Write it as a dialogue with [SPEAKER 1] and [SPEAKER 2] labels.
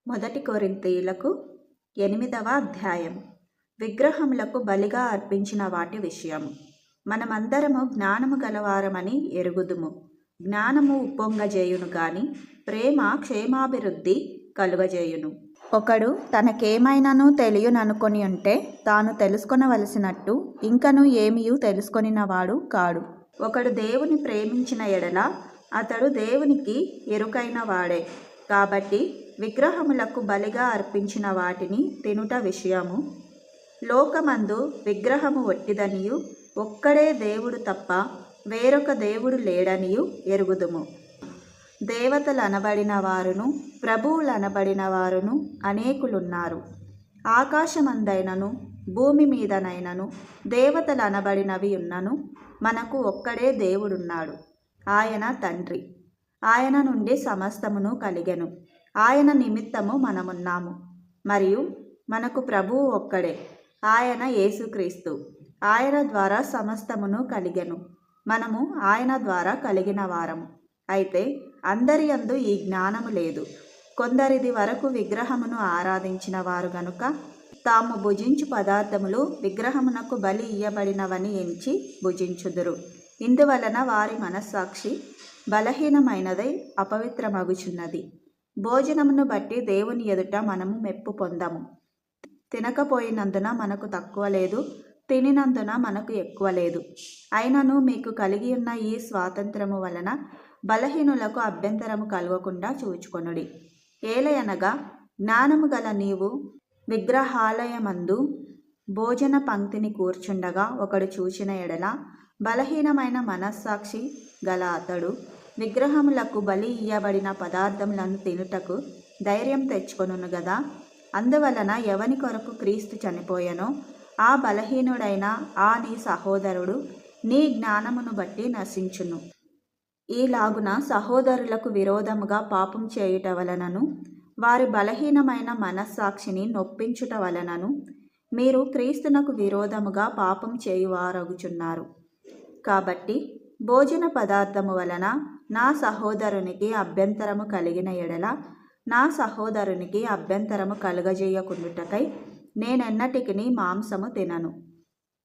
[SPEAKER 1] మొదటి కొరింథీయులకు 8వ అధ్యాయం. విగ్రహములకు బలిగా అర్పించిన వాటి విషయము. మనమందరము జ్ఞానము గలవారమని ఎరుగుదుము. జ్ఞానము ఉప్పొంగజేయును గాని ప్రేమ క్షేమాభివృద్ధి కలుగజేయును. ఒకడు తనకేమైనను తెలియననుకొని ఉంటే తాను తెలుసుకొనవలసినట్టు ఇంకను ఏమియూ తెలుసుకొనినవాడు కాడు. ఒకడు దేవుని ప్రేమించిన ఎడల అతడు దేవునికి ఎరుకైన వాడే. కాబట్టి విగ్రహములకు బలిగా అర్పించిన వాటిని తినుట విషయము. లోకమందు విగ్రహము ఒట్టిదనియు ఒక్కడే దేవుడు తప్ప వేరొక దేవుడు లేడనియు ఎరుగుదుము. దేవతలనబడిన వారును ప్రభువులనబడిన వారును అనేకులున్నారు. ఆకాశమందైనను భూమి మీదనైనను దేవతలనబడినవి ఉన్నను మనకు ఒక్కడే దేవుడున్నాడు. ఆయన తండ్రి. ఆయన నుండి సమస్తమును కలిగెను. ఆయన నిమిత్తము మనమున్నాము. మరియు మనకు ప్రభువు ఒక్కడే, ఆయన యేసుక్రీస్తు. ఆయన ద్వారా సమస్తమును కలిగెను. మనము ఆయన ద్వారా కలిగిన వారము. అయితే అందరి యందు ఈ జ్ఞానము లేదు. కొందరిది వరకు విగ్రహమును ఆరాధించిన వారు గనుక తాము భుజించు పదార్థములు విగ్రహమునకు బలి ఇయ్యబడినవని ఎంచి భుజించుదురు. ఇందువలన వారి మనస్సాక్షి బలహీనమైనదై అపవిత్రమగుచున్నది. భోజనమును బట్టి దేవుని ఎదుట మనము మెప్పు పొందము. తినకపోయినందున మనకు తక్కువ లేదు, తినినందున మనకు ఎక్కువ లేదు. అయినను మీకు కలిగి ఉన్న ఈ స్వాతంత్రము వలన బలహీనులకు అభ్యంతరము కలగకుండా చూచుకొనుడి. ఏలయనగా జ్ఞానము గల నీవు విగ్రహాలయమందు భోజన పంక్తిని కూర్చుండగా ఒకడు చూచిన ఎడల బలహీనమైన మనస్సాక్షి గల అతడు విగ్రహములకు బలి ఇయ్యబడిన పదార్థములను తినుటకు ధైర్యం తెచ్చుకొనును గదా. అందువలన ఎవని కొరకు క్రీస్తు చనిపోయెనో ఆ బలహీనుడైన ఆ నీ సహోదరుడు నీ జ్ఞానమును బట్టి నశించును. ఈలాగున సహోదరులకు విరోధముగా పాపం చేయుట వలనను వారి బలహీనమైన మనస్సాక్షిని నొప్పించుట వలనను మీరు క్రీస్తునకు విరోధముగా పాపం చేయువారగుచున్నారు. కాబట్టి భోజన పదార్థము వలన నా సహోదరునికి అభ్యంతరము కలిగిన ఎడల నా సహోదరునికి అభ్యంతరము కలుగజేయకుండుటకై నేనెన్నటికిని మాంసము తినను.